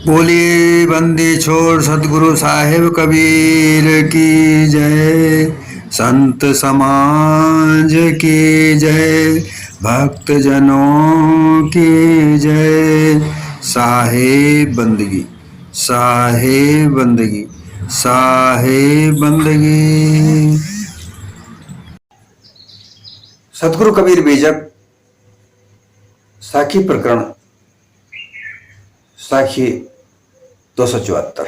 बोलिए बंदी छोड़ सतगुरु साहिब कबीर की जय। संत समाज की जय। भक्त जनों की जय। साहिब बंदगी, साहिब बंदगी, साहिब बंदगी। सतगुरु कबीर बीजक साखी प्रकरण साखी 274।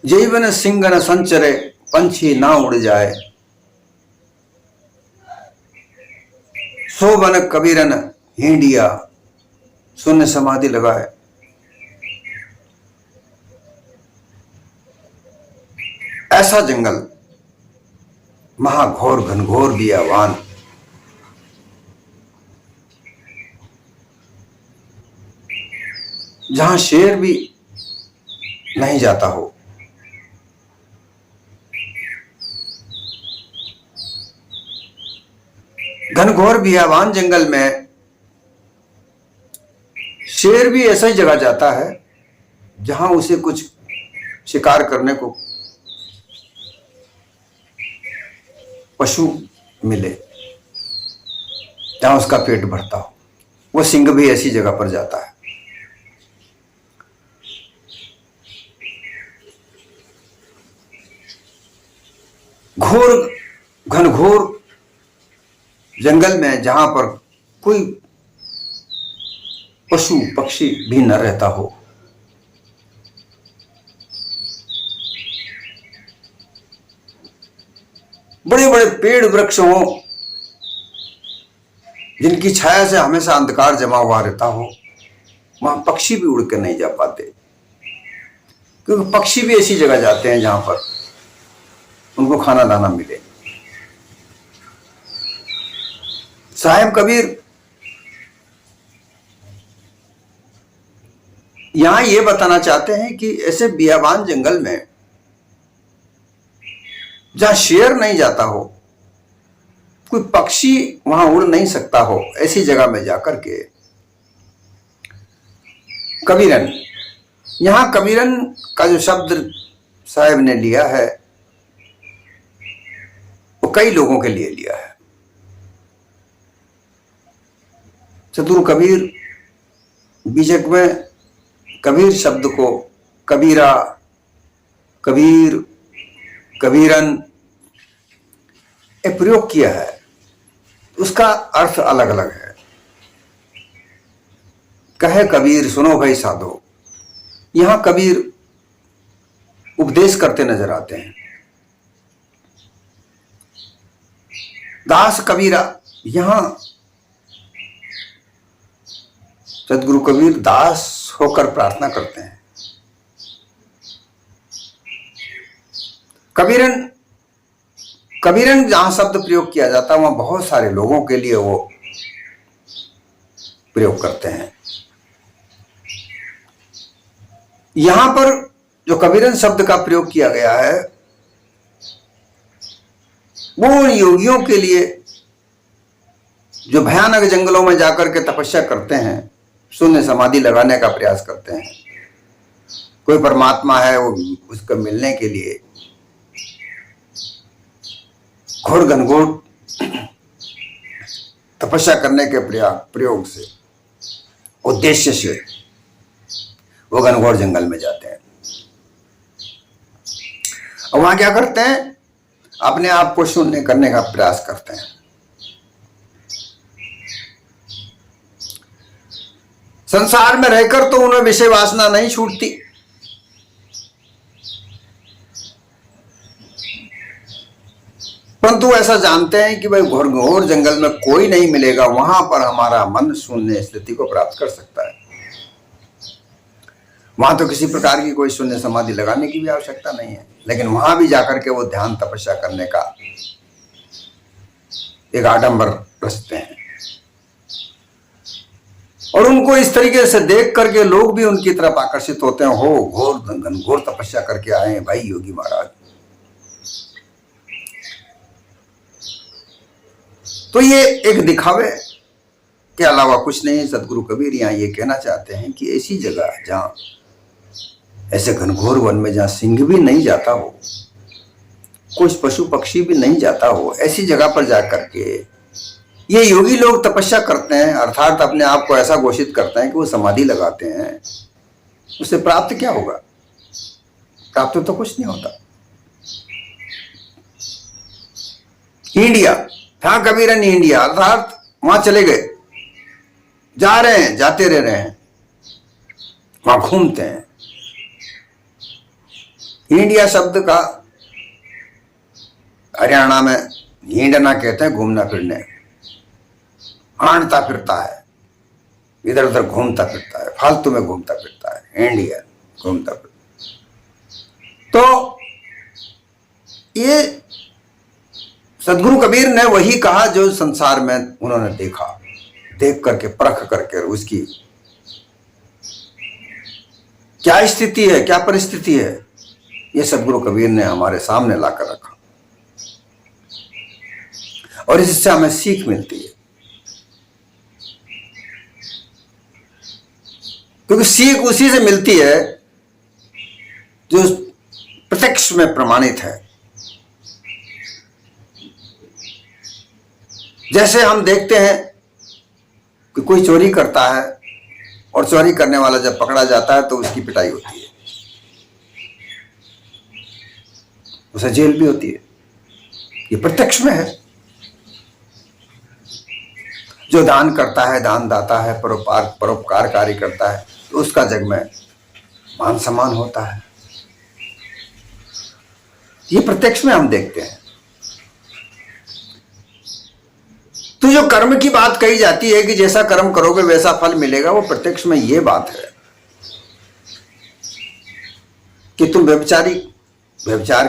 जीवन सिंह न संचरे पंछी ना उड़ जाए, सो बन कबीरन हिंडिया शून्य समाधि लगाए। ऐसा जंगल महाघोर घनघोर बियावान, जहां शेर भी नहीं जाता हो। घनघोर बियावान जंगल में शेर भी ऐसा ही जगह जाता है जहां उसे कुछ शिकार करने को पशु मिले, जहां उसका पेट भरता हो। वो सिंह भी ऐसी जगह पर जाता है। घोर घनघोर जंगल में जहां पर कोई पशु पक्षी भी न रहता हो, बड़े बड़े पेड़ वृक्ष हों जिनकी छाया से हमेशा अंधकार जमा हुआ रहता हो, वहां पक्षी भी उड़ के नहीं जा पाते, क्योंकि पक्षी भी ऐसी जगह जाते हैं जहां पर उनको खाना दाना मिले। साहिब कबीर यहां ये बताना चाहते हैं कि ऐसे बियाबान जंगल में जहां शेर नहीं जाता हो, कोई पक्षी वहां उड़ नहीं सकता हो, ऐसी जगह में जाकर के कबीरन, यहां कबीरन का जो शब्द साहिब ने लिया है वो कई लोगों के लिए लिया है। सतगुरु कबीर बीजक में कबीर शब्द को कबीरा, कबीर, कबीरन प्रयोग किया है, उसका अर्थ अलग अलग है। कहे कबीर सुनो भाई साधो, यहां कबीर उपदेश करते नजर आते हैं। दास कबीरा, यहां सतगुरु कबीर दास होकर प्रार्थना करते हैं। कबीरन, कबीरन जहां शब्द प्रयोग किया जाता है वहां बहुत सारे लोगों के लिए वो प्रयोग करते हैं। यहां पर जो कबीरन शब्द का प्रयोग किया गया है वो उन योगियों के लिए जो भयानक जंगलों में जाकर के तपस्या करते हैं, शून्य समाधि लगाने का प्रयास करते हैं। कोई परमात्मा है, वो उसको मिलने के लिए घोर घनघोर तपस्या करने के प्रयोग से, उद्देश्य से वो घनघोर जंगल में जाते हैं। और वहां क्या करते हैं? अपने आप को शून्य करने का प्रयास करते हैं। संसार में रहकर तो उन्हें विषय वासना नहीं छूटती, परंतु ऐसा जानते हैं कि भाई घोर जंगल में कोई नहीं मिलेगा, वहां पर हमारा मन शून्य स्थिति को प्राप्त कर सकता है। वहां तो किसी प्रकार की कोई शून्य समाधि लगाने की भी आवश्यकता नहीं है, लेकिन वहां भी जाकर के वो ध्यान तपस्या करने का एक आडंबर रचते हैं। और उनको इस तरीके से देख करके लोग भी उनकी तरफ आकर्षित होते हैं। हो घोर घनघोर तपस्या करके आए हैं भाई योगी महाराज। तो ये एक दिखावे के अलावा कुछ नहीं। सदगुरु कबीर यहाँ ये कहना चाहते हैं कि ऐसी जगह जहाँ ऐसे घनघोर वन में जहाँ सिंह भी नहीं जाता हो, कुछ पशु पक्षी भी नहीं जाता हो, ऐसी जगह पर जाकर के ये योगी लोग तपस्या करते हैं, अर्थात अपने आप को ऐसा घोषित करते हैं कि वो समाधि लगाते हैं। उससे प्राप्त क्या होगा? प्राप्त तो कुछ नहीं होता। इंडिया था कबीर ने, इंडिया अर्थात वहां चले गए, जा रहे हैं, जाते रह रहे हैं, वहां घूमते हैं। इंडिया शब्द का हरियाणा में हिंडना कहते हैं, घूमना फिरने। हांडता फिरता है, इधर उधर घूमता फिरता है, फालतू में घूमता फिरता है, इंडिया घूमता फिरता। तो ये सदगुरु कबीर ने वही कहा जो संसार में उन्होंने देखा, देख करके परख करके उसकी क्या स्थिति है, क्या परिस्थिति है, ये सदगुरु कबीर ने हमारे सामने लाकर रखा और इससे हमें सीख मिलती है। क्योंकि सीख उसी से मिलती है जो प्रत्यक्ष में प्रमाणित है। जैसे हम देखते हैं कि कोई चोरी करता है और चोरी करने वाला जब पकड़ा जाता है तो उसकी पिटाई होती है, उसे जेल भी होती है। ये प्रत्यक्ष में है। जो दान करता है, दान दाता है, परोपकार कार्य करता है, तो उसका जग में मान सम्मान होता है। ये प्रत्यक्ष में हम देखते हैं। तो जो कर्म की बात कही जाती है कि जैसा कर्म करोगे वैसा फल मिलेगा, वो प्रत्यक्ष में ये बात है कि तुम व्यभिचार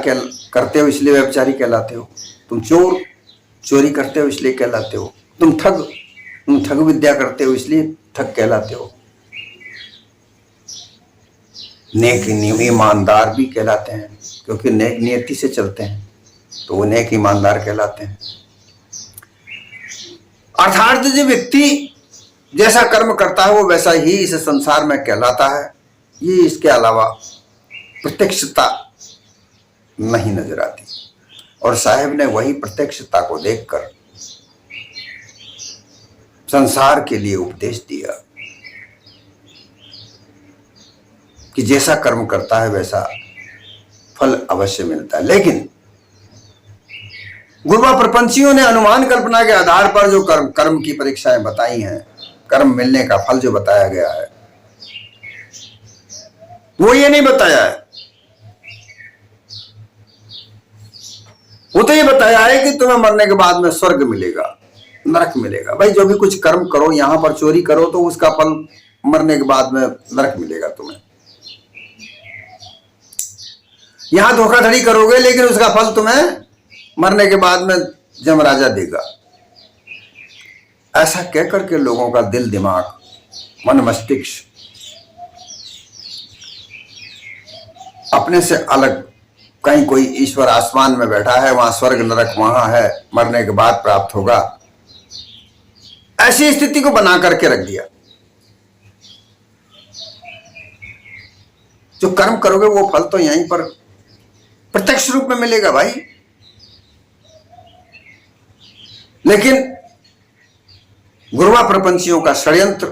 करते हो इसलिए व्यभिचारी कहलाते हो, तुम चोरी करते हो इसलिए कहलाते हो, तुम ठग विद्या करते हो इसलिए ठग कहलाते हो, नेक ईमानदार भी कहलाते हैं क्योंकि नेक नियति से चलते हैं, तो वो नेक ईमानदार कहलाते हैं। अर्थात जो व्यक्ति जैसा कर्म करता है वो वैसा ही इस संसार में कहलाता है। ये इसके अलावा प्रत्यक्षता नहीं नजर आती। और साहेब ने वही प्रत्यक्षता को देखकर संसार के लिए उपदेश दिया कि जैसा कर्म करता है वैसा फल अवश्य मिलता है। लेकिन गुरुवा प्रपंचियों ने अनुमान कल्पना के आधार पर जो कर्म की परीक्षाएं बताई हैं, कर्म मिलने का फल जो बताया गया है, वो ये नहीं बताया है। वो तो ये बताया है कि तुम्हें मरने के बाद में स्वर्ग मिलेगा, नरक मिलेगा। भाई जो भी कुछ कर्म करो, यहां पर चोरी करो तो उसका फल मरने के बाद में नरक मिलेगा तुम्हें। यहां धोखाधड़ी करोगे लेकिन उसका फल तुम्हें मरने के बाद में जमराजा देगा। ऐसा कहकर के लोगों का दिल दिमाग मन मस्तिष्क अपने से अलग, कहीं कोई ईश्वर आसमान में बैठा है, वहां स्वर्ग नरक वहां है, मरने के बाद प्राप्त होगा, ऐसी स्थिति को बना करके रख दिया। जो कर्म करोगे वो फल तो यहीं पर प्रत्यक्ष रूप में मिलेगा भाई। लेकिन गुरुवा प्रपंचियों का षड्यंत्र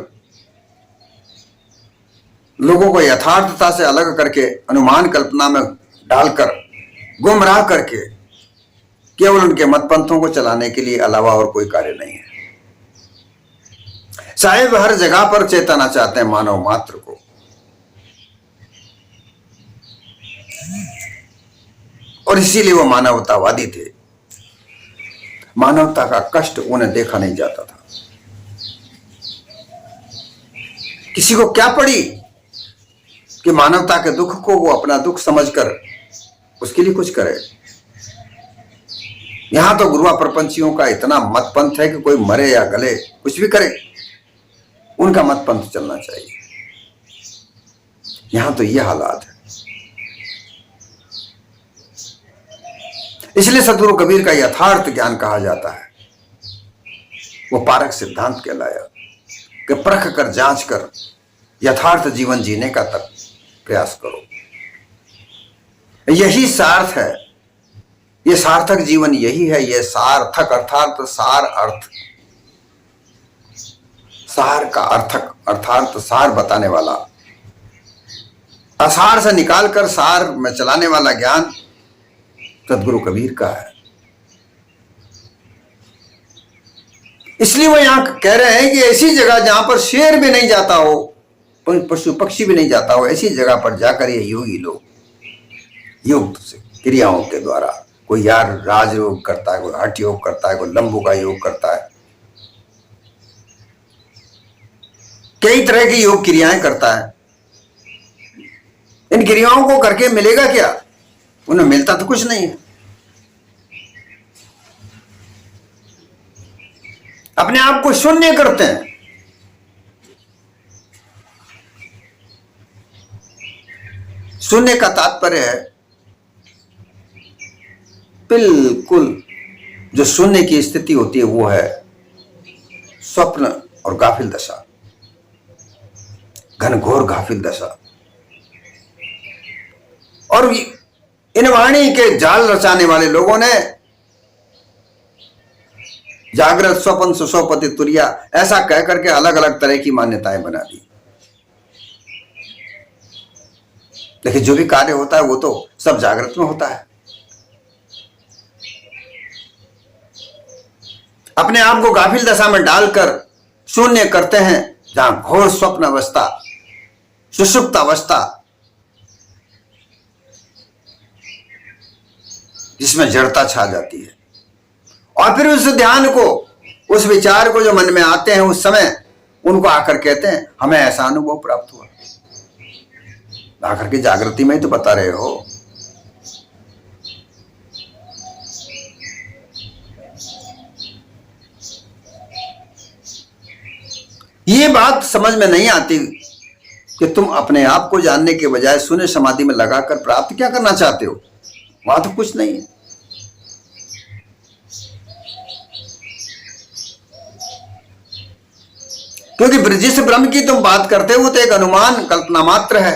लोगों को यथार्थता से अलग करके अनुमान कल्पना में डालकर गुमराह करके केवल उनके मतपंथों को चलाने के लिए अलावा और कोई कार्य नहीं है। साहेब हर जगह पर चेताना चाहते हैं मानव मात्र को। और इसीलिए वो मानवतावादी थे। मानवता का कष्ट उन्हें देखा नहीं जाता था। किसी को क्या पड़ी कि मानवता के दुख को वो अपना दुख समझकर उसके लिए कुछ करे। यहां तो गुरुवा प्रपंचियों का इतना मतपंथ है कि कोई मरे या गले कुछ भी करे, उनका मतपंथ चलना चाहिए। यहां तो ये हालात है। इसलिए सदगुरु कबीर का यथार्थ ज्ञान कहा जाता है, वो पारक सिद्धांत कहलाया। कि परख कर जांच कर यथार्थ जीवन जीने का तक प्रयास करो। यही सार्थ है, ये सार्थक जीवन यही है। ये सार्थक अर्थात सार अर्थ, सार का अर्थक अर्थात सार बताने वाला, असार से निकालकर सार में चलाने वाला ज्ञान सदगुरु कबीर का है। इसलिए वो यहां कह रहे हैं कि ऐसी जगह जहां पर शेर भी नहीं जाता हो, पशु पक्षी भी नहीं जाता हो, ऐसी जगह पर जाकर ये योगी लोग योग से क्रियाओं के द्वारा, कोई यार राज योग करता है, कोई हठ योग करता है, कोई लंबू का योग करता है, कई तरह की योग क्रियाएं करता है। इन क्रियाओं को करके मिलेगा क्या? उन्हें मिलता तो कुछ नहीं है। अपने आप को शून्य करते हैं। शून्य का तात्पर्य है बिल्कुल जो शून्य की स्थिति होती है वो है स्वप्न और गाफिल दशा, घनघोर गाफिल दशा। और इन वाणी के जाल रचाने वाले लोगों ने जागृत स्वपन सुसोपति तुरिया ऐसा कह करके अलग अलग तरह की मान्यताएं बना दी। लेकिन जो भी कार्य होता है वो तो सब जागृत में होता है। अपने आप को गाफिल दशा में डालकर शून्य करते हैं, जहां घोर स्वप्न अवस्था, सुषुप्त अवस्था, जिसमें जड़ता छा जाती है। और फिर उस ध्यान को, उस विचार को जो मन में आते हैं उस समय उनको आकर कहते हैं हमें ऐसा अनुभव प्राप्त हुआ। आकर के जागृति में ही तो बता रहे हो। ये बात समझ में नहीं आती कि तुम अपने आप को जानने के बजाय शून्य समाधि में लगाकर प्राप्त क्या करना चाहते हो। वहां तो कुछ नहीं है। क्योंकि जिस ब्रह्म की तुम बात करते हो वो तो एक अनुमान कल्पना मात्र है,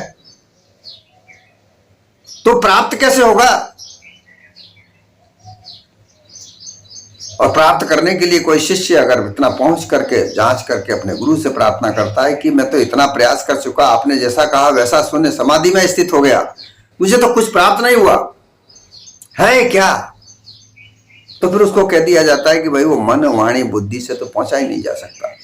तो प्राप्त कैसे होगा? और प्राप्त करने के लिए कोई शिष्य अगर इतना पहुंच करके जांच करके अपने गुरु से प्रार्थना करता है कि मैं तो इतना प्रयास कर चुका, आपने जैसा कहा वैसा शून्य समाधि में स्थित हो गया, मुझे तो कुछ प्राप्त नहीं हुआ है क्या, तो फिर उसको कह दिया जाता है कि भाई वो मन वाणी बुद्धि से तो पहुंचा ही नहीं जा सकता।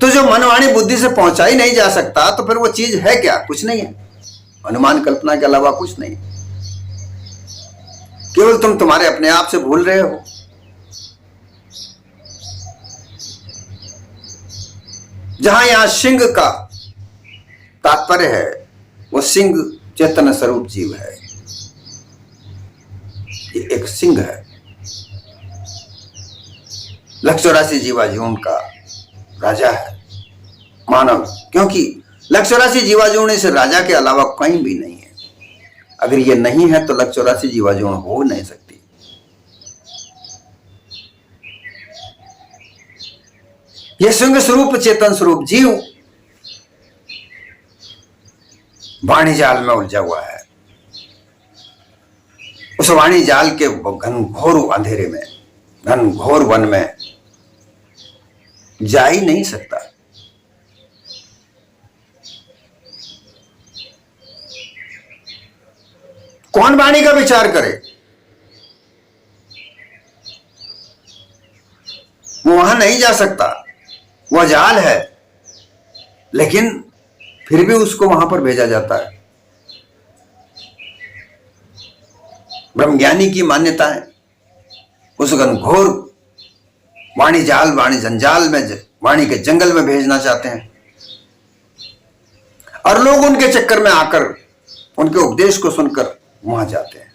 तो जो मन वाणी बुद्धि से पहुंचा ही नहीं जा सकता तो फिर वो चीज है क्या? कुछ नहीं है, अनुमान कल्पना के अलावा कुछ नहीं। केवल तुम तुम्हारे अपने आप से भूल रहे हो। जहां यहां सिंह का तात्पर्य है, वो सिंह चेतन स्वरूप जीव है। ये एक सिंह है, 184 जीवाजीवन का राजा है मानव। क्योंकि 184 जीवाजून इस राजा के अलावा कहीं भी नहीं है। अगर ये नहीं है तो 184 जीवाजून हो नहीं सकती। यह सिंह स्वरूप चेतन स्वरूप जीव वाणी जाल में उलझा हुआ है। उस वाणी जाल के घनघोर अंधेरे में, घनघोर वन में जा ही नहीं सकता। कौन वाणी का विचार करे? वो वहां नहीं जा सकता, वह जाल है। लेकिन फिर भी उसको वहां पर भेजा जाता है। ब्रह्मज्ञानी की मान्यता है उस घनघोर वाणी जाल, वाणी जंजाल में, वाणी के जंगल में भेजना चाहते हैं। और लोग उनके चक्कर में आकर उनके उपदेश को सुनकर वहां जाते हैं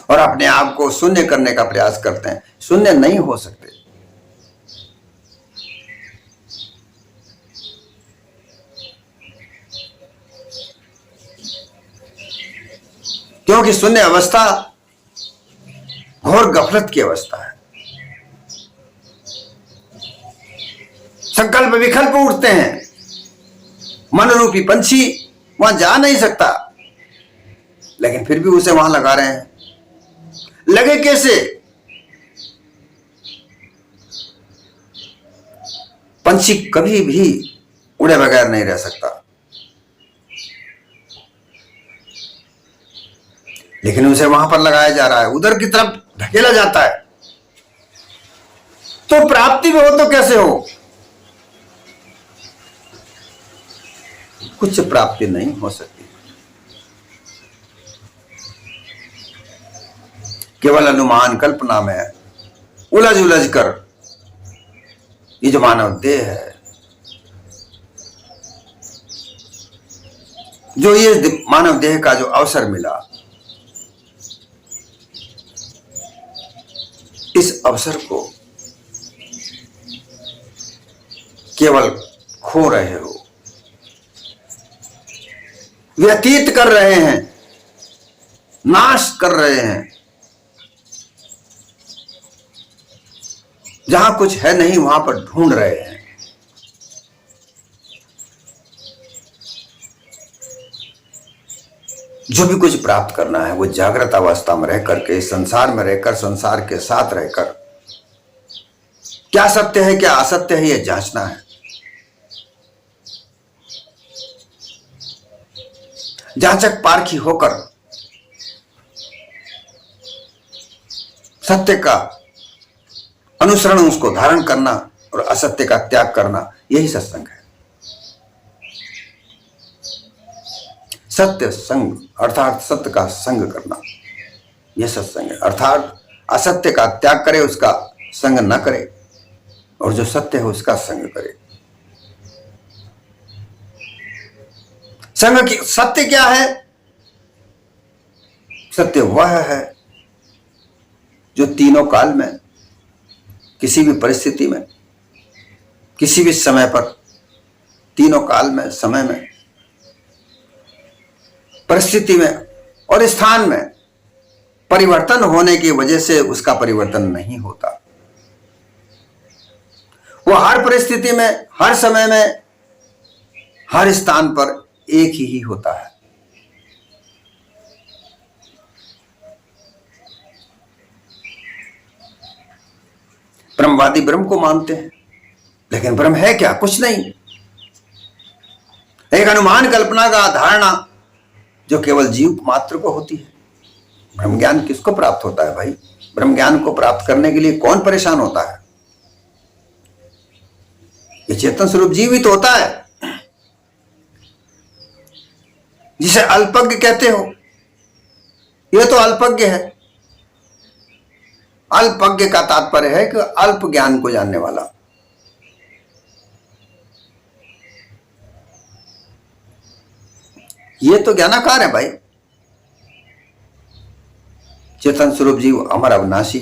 और अपने आप को शून्य करने का प्रयास करते हैं। शून्य नहीं हो सकते। क्योंकि शून्य अवस्था घोर गफलत की अवस्था है। संकल्प विकल्प उठते हैं, मन रूपी पंछी वहां जा नहीं सकता, लेकिन फिर भी उसे वहां लगा रहे हैं। लगे कैसे? पंछी कभी भी उड़े बगैर नहीं रह सकता, लेकिन उसे वहां पर लगाया जा रहा है, उधर की तरफ ढकेला जाता है। तो प्राप्ति में हो तो कैसे हो? कुछ प्राप्ति नहीं हो सकती, केवल अनुमान कल्पना में उलझ उलझ कर ये जो मानव देह है, जो ये मानव देह का जो अवसर मिला, इस अवसर को केवल खो रहे हो, व्यतीत कर रहे हैं, नाश कर रहे हैं। जहां कुछ है नहीं वहां पर ढूंढ रहे हैं। जो भी कुछ प्राप्त करना है वो जागृत अवस्था में रह करके, संसार में रहकर, संसार के साथ रहकर, क्या सत्य है क्या असत्य है यह जांचना है। जांचक पारखी होकर सत्य का अनुसरण, उसको धारण करना और असत्य का त्याग करना, यही सत्संग है। सत्य संग अर्थात सत्य का संग करना, यह सत्संग है। अर्थात असत्य का त्याग करे, उसका संग न करे, और जो सत्य है उसका संग करे। संग की सत्य क्या है? सत्य वह है जो तीनों काल में, किसी भी परिस्थिति में, किसी भी समय पर, तीनों काल में, समय में, परिस्थिति में और स्थान में परिवर्तन होने की वजह से उसका परिवर्तन नहीं होता। वो हर परिस्थिति में, हर समय में, हर स्थान पर एक ही होता है। ब्रह्मवादी ब्रह्म को मानते हैं, लेकिन ब्रह्म है क्या? कुछ नहीं। एक अनुमान कल्पना का धारणा जो केवल जीव मात्र को होती है। ब्रह्म ज्ञान किसको प्राप्त होता है भाई? ब्रह्म ज्ञान को प्राप्त करने के लिए कौन परेशान होता है? ये चेतन स्वरूप जीव ही तो होता है, जिसे अल्पज्ञ कहते हो। यह तो अल्पज्ञ है। अल्पज्ञ का तात्पर्य है कि अल्प ज्ञान को जानने वाला। यह तो ज्ञानाकार है भाई। चेतन स्वरूप जीव अमर अविनाशी,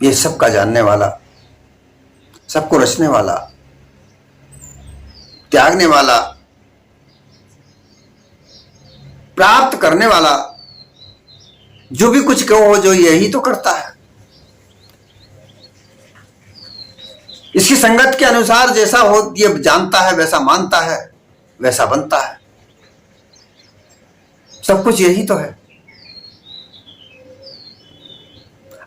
ये सबका जानने वाला, सबको रचने वाला, त्यागने वाला, प्राप्त करने वाला, जो भी कुछ कहो जो यही तो करता है। इसकी संगत के अनुसार जैसा हो ये जानता है, वैसा मानता है, वैसा बनता है। सब कुछ यही तो है।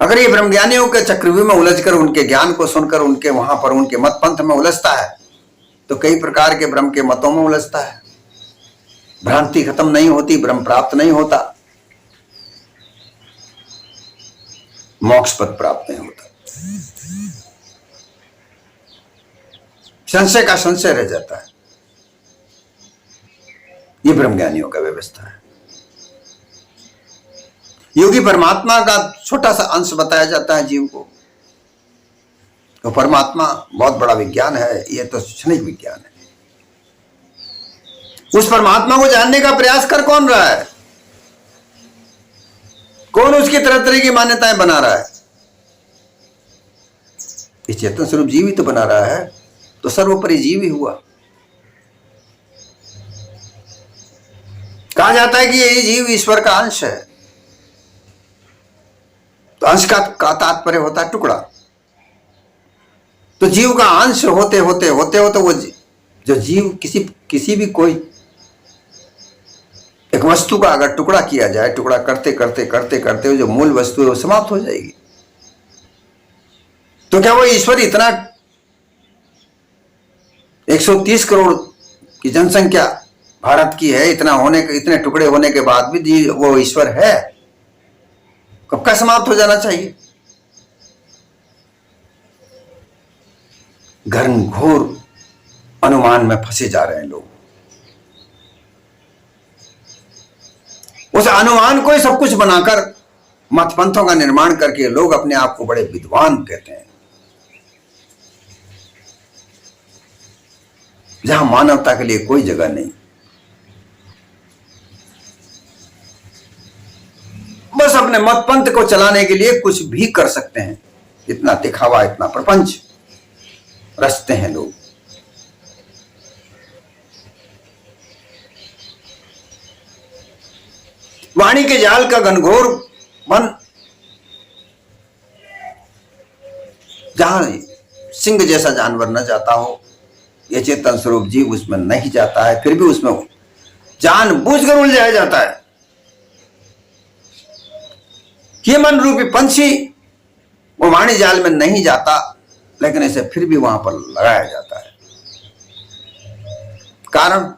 अगर ये ब्रह्मज्ञानियों के चक्रव्यूह में उलझकर, उनके ज्ञान को सुनकर, उनके वहां पर उनके मत पंथ में उलझता है, तो कई प्रकार के ब्रह्म के मतों में उलझता है। भ्रांति खत्म नहीं होती, ब्रह्म प्राप्त नहीं होता, मोक्ष पद प्राप्त नहीं होता, संशय का संशय रह जाता है। ये ब्रह्मज्ञानियों का व्यवस्था है। योगी परमात्मा का छोटा सा अंश बताया जाता है जीव को, तो परमात्मा बहुत बड़ा विज्ञान है, यह तो क्षणिक विज्ञान है। उस परमात्मा को जानने का प्रयास कर कौन रहा है? कौन उसकी तरह तरह की मान्यताएं बना रहा है? ये चेतन स्वरूप जीव ही तो बना रहा है, तो सर्वोपरि जीव ही हुआ। कहा जाता है कि ये जीव ईश्वर का अंश है, तो अंश का तात्पर्य होता है टुकड़ा। तो जीव का अंश होते होते वो जो जीव किसी भी कोई एक वस्तु का अगर टुकड़ा किया जाए, टुकड़ा करते करते करते करते जो मूल वस्तु है वो समाप्त हो जाएगी। तो क्या वो ईश्वर इतना 130 करोड़ की जनसंख्या भारत की है, इतने टुकड़े होने के बाद भी वो ईश्वर है? कब का समाप्त हो जाना चाहिए? घोर अनुमान में फंसे जा रहे हैं लोग। उस अनुमान को ही सब कुछ बनाकर मतपंथों का निर्माण करके लोग अपने आप को बड़े विद्वान कहते हैं, जहां मानवता के लिए कोई जगह नहीं। बस अपने मतपंथ को चलाने के लिए कुछ भी कर सकते हैं। इतना दिखावा, इतना प्रपंच रचते हैं लोग। वाणी के जाल का घनघोर मन, जहां सिंह जैसा जानवर न जाता हो, यह चेतन स्वरूप जीव उसमें नहीं जाता है, फिर भी उसमें जानबूझकर उलझाया जाता है। ये मन रूपी पंछी वो वाणी जाल में नहीं जाता, लेकिन इसे फिर भी वहां पर लगाया जाता है। कारण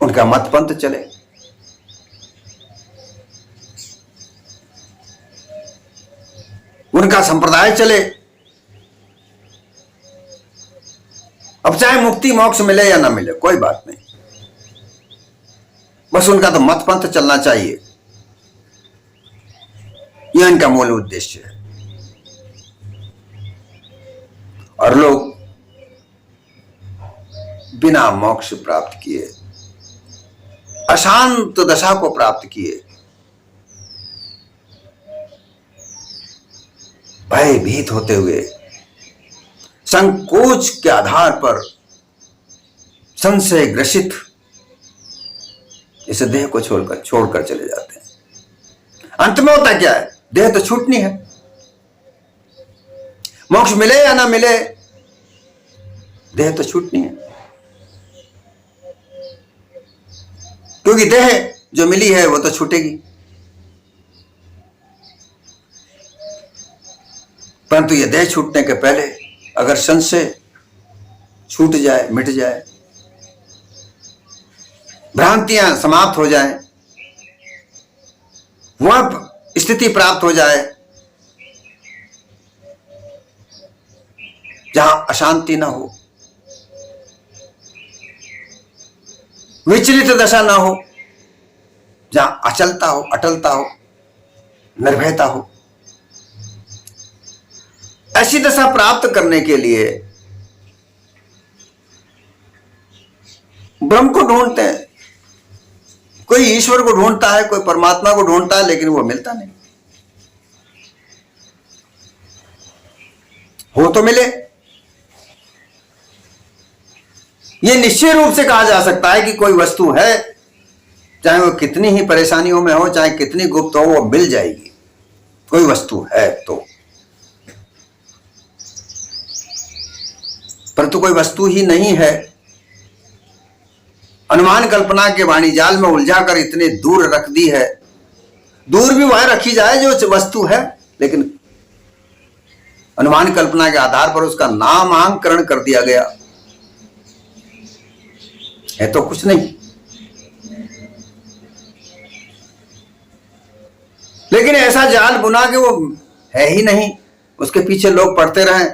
उनका मतपंथ चले। उनका संप्रदाय चले। अब चाहे मुक्ति मोक्ष मिले या ना मिले, कोई बात नहीं, बस उनका तो मतपंथ चलना चाहिए। यह इनका मूल उद्देश्य है। और लोग बिना मोक्ष प्राप्त किए, अशांत दशा को प्राप्त किए, भयभीत होते हुए, संकोच के आधार पर संशय ग्रसित इस देह को छोड़कर चले जाते हैं। अंत में होता क्या है? देह तो छूटनी है। मोक्ष मिले या ना मिले, देह तो छूटनी है। क्योंकि देह जो मिली है वो तो छूटेगी। परंतु ये देह छूटने के पहले अगर संशय छूट जाए, मिट जाए, भ्रांतियां समाप्त हो जाएं, वह स्थिति प्राप्त हो जाए जहां अशांति ना हो, विचलित दशा ना हो, जहां अचलता हो, अटलता हो, निर्भयता हो, ऐसी दशा प्राप्त करने के लिए ब्रह्म को ढूंढते हैं। कोई ईश्वर को ढूंढता है, कोई परमात्मा को ढूंढता है, लेकिन वो मिलता नहीं। हो तो मिले। ये निश्चय रूप से कहा जा सकता है कि कोई वस्तु है, चाहे वो कितनी ही परेशानियों में हो, चाहे कितनी गुप्त हो, वो मिल जाएगी। कोई वस्तु है तो, परंतु कोई वस्तु ही नहीं है। अनुमान कल्पना के वाणी जाल में उलझाकर इतने दूर रख दी है। दूर भी वह रखी जाए जो वस्तु है, लेकिन अनुमान कल्पना के आधार पर उसका नामांकरण कर दिया गया है, तो कुछ नहीं। लेकिन ऐसा जाल बुना के वो है ही नहीं, उसके पीछे लोग पढ़ते रहें,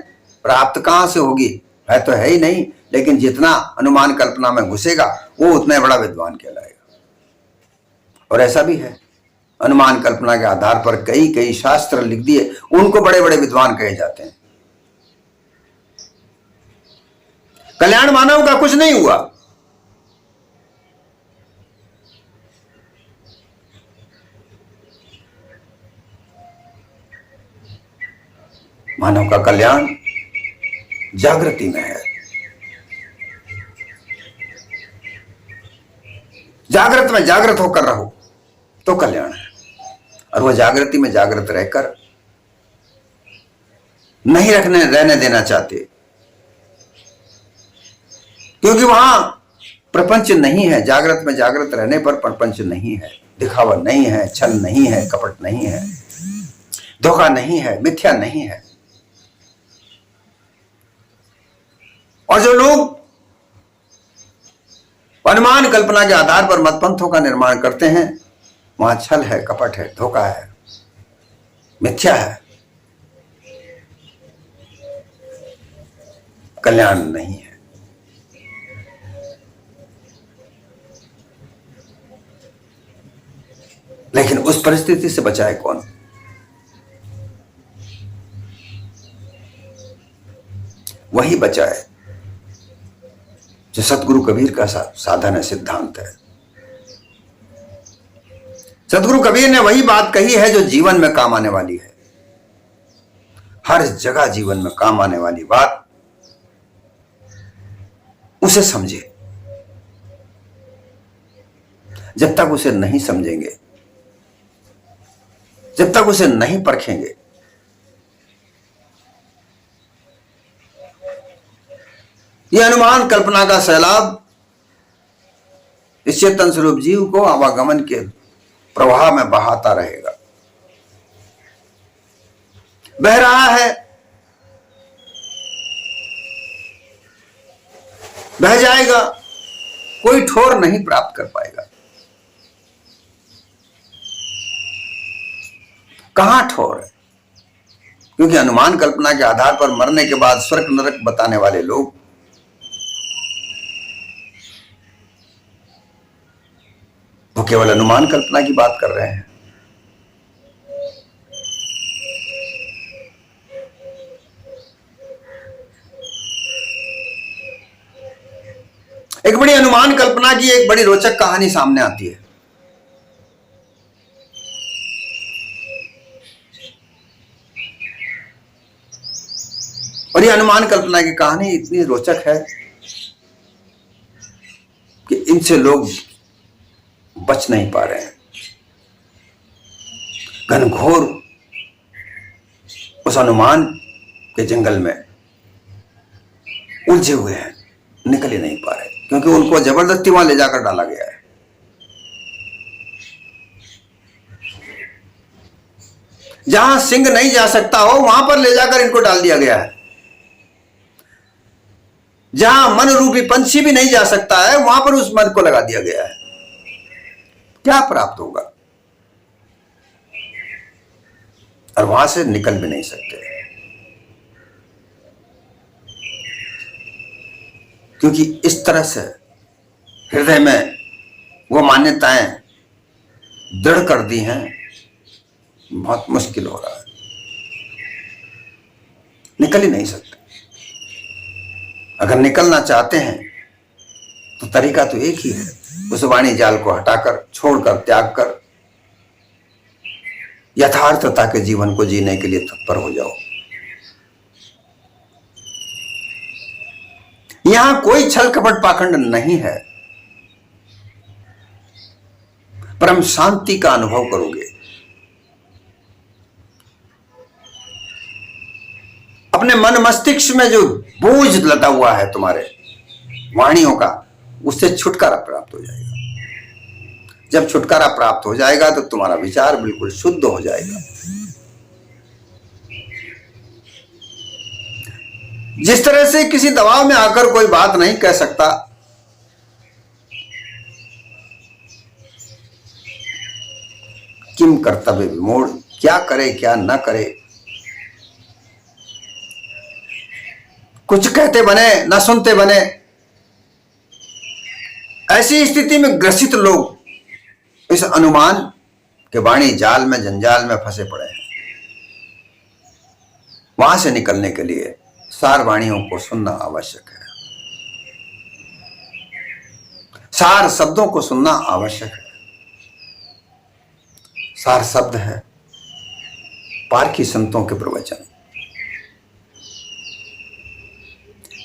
प्राप्त कहां से होगी? है तो है ही नहीं, लेकिन जितना अनुमान कल्पना में घुसेगा वो उतना बड़ा विद्वान कहलाएगा। और ऐसा भी है, अनुमान कल्पना के आधार पर कई कई शास्त्र लिख दिए, उनको बड़े बड़े विद्वान कहे जाते हैं। कल्याण मानव का कुछ नहीं हुआ। मानव का कल्याण जागृति में है। में जागृत होकर रहो तो कल्याण है। और वह जागृति में जागृत रहकर नहीं रहने देना चाहते, क्योंकि वहां प्रपंच नहीं है। जागृत में जागृत रहने पर प्रपंच नहीं है, दिखावा नहीं है, छल नहीं है, कपट नहीं है, धोखा नहीं है, मिथ्या नहीं है। और जो लोग अनुमान कल्पना के आधार पर मतपंथों का निर्माण करते हैं, वहां छल है, कपट है, धोखा है, मिथ्या है, कल्याण नहीं है। लेकिन उस परिस्थिति से बचाए कौन? वही बचाए जो सतगुरु कबीर का साधन है, सिद्धांत है। सतगुरु कबीर ने वही बात कही है जो जीवन में काम आने वाली है। हर जगह जीवन में काम आने वाली बात, उसे समझे। जब तक उसे नहीं समझेंगे, जब तक उसे नहीं परखेंगे, यह अनुमान कल्पना का सैलाब इस चेतन स्वरूप जीव को आवागमन के प्रवाह में बहाता रहेगा। बह रहा है, बह जाएगा, कोई ठोर नहीं प्राप्त कर पाएगा। कहां ठोर है? क्योंकि अनुमान कल्पना के आधार पर मरने के बाद स्वर्ग नरक बताने वाले लोग वो केवल अनुमान कल्पना की बात कर रहे हैं। एक बड़ी अनुमान कल्पना की एक बड़ी रोचक कहानी सामने आती है। और ये अनुमान कल्पना की कहानी इतनी रोचक है कि इनसे लोग बच नहीं पा रहे हैं। घनघोर उस अनुमान के जंगल में उलझे हुए हैं, निकल ही नहीं पा रहे, क्योंकि उनको जबरदस्ती वहां ले जाकर डाला गया है। जहां सिंह नहीं जा सकता हो वहां पर ले जाकर इनको डाल दिया गया है। जहां मन रूपी पंछी भी नहीं जा सकता है वहां पर उस मन को लगा दिया गया है। क्या प्राप्त होगा? और वहां से निकल भी नहीं सकते, क्योंकि इस तरह से हृदय में वो मान्यताएं दृढ़ कर दी हैं, बहुत मुश्किल हो रहा है, निकल ही नहीं सकते। अगर निकलना चाहते हैं तो तरीका तो एक ही है, उस वाणी जाल को हटाकर, छोड़कर, त्याग कर यथार्थता के जीवन को जीने के लिए तत्पर हो जाओ। यहां कोई छल कपट पाखंड नहीं है। परम शांति का अनुभव करोगे। अपने मन मस्तिष्क में जो बोझ लदा हुआ है तुम्हारे वाणियों का, उससे छुटकारा प्राप्त हो जाएगा। जब छुटकारा प्राप्त हो जाएगा तो तुम्हारा विचार बिल्कुल शुद्ध हो जाएगा। जिस तरह से किसी दबाव में आकर कोई बात नहीं कह सकता, किम कर्तव्य विमूढ़, क्या करे क्या न करे, कुछ कहते बने न सुनते बने, ऐसी स्थिति में ग्रसित लोग इस अनुमान के वाणी जाल में, जंजाल में फंसे पड़े हैं। वहां से निकलने के लिए सार वाणियों को सुनना आवश्यक है, सार शब्दों को सुनना आवश्यक है। सार शब्द है पारखी संतों के प्रवचन।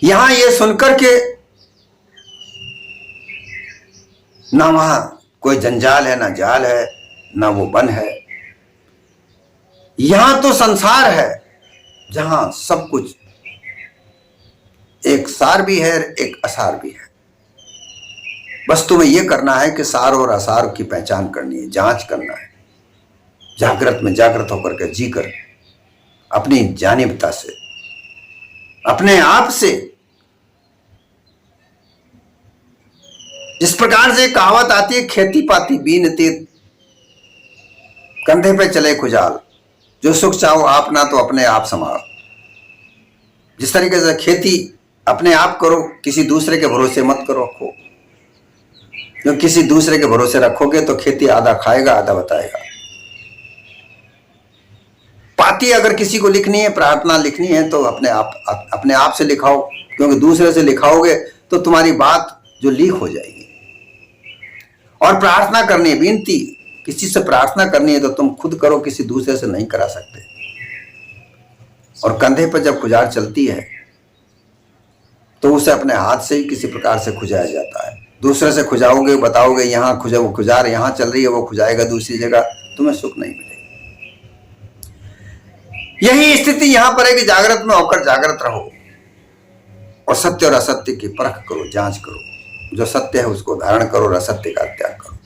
यहां ये सुनकर के ना वहां कोई जंजाल है, ना जाल है, ना वो बन है। यहां तो संसार है जहां सब कुछ एक सार भी है, एक असार भी है। बस तुम्हें यह करना है कि सार और असार की पहचान करनी है, जांच करना है, जागृत में जागृत होकर के जीकर अपनी जानिबता से, अपने आप से। जिस प्रकार से कहावत आती है, खेती पाती बीन तीत कंधे पे चले खुजाल, जो सुख चाहो आप ना तो अपने आप संभाल। जिस तरीके से खेती अपने आप करो, किसी दूसरे के भरोसे मत करो रखो, क्योंकि किसी दूसरे के भरोसे रखोगे तो खेती आधा खाएगा आधा बताएगा। पाती अगर किसी को लिखनी है, प्रार्थना लिखनी है तो अपने आप से लिखाओ, क्योंकि दूसरे से लिखाओगे तो तुम्हारी बात जो लीक हो जाएगी। और प्रार्थना करनी है, विनती किसी से प्रार्थना करनी है तो तुम खुद करो, किसी दूसरे से नहीं करा सकते। और कंधे पर जब खुजार चलती है तो उसे अपने हाथ से ही किसी प्रकार से खुजाया जाता है। दूसरे से खुजाओगे, बताओगे यहाँ खुजार यहाँ चल रही है, वो खुजाएगा दूसरी जगह, तुम्हें सुख नहीं मिलेगा। यही स्थिति यहां पर है कि जागृत में होकर जागृत रहो और सत्य और असत्य की परख करो, जांच करो। जो सत्य है उसको धारण करो और असत्य का त्याग करो।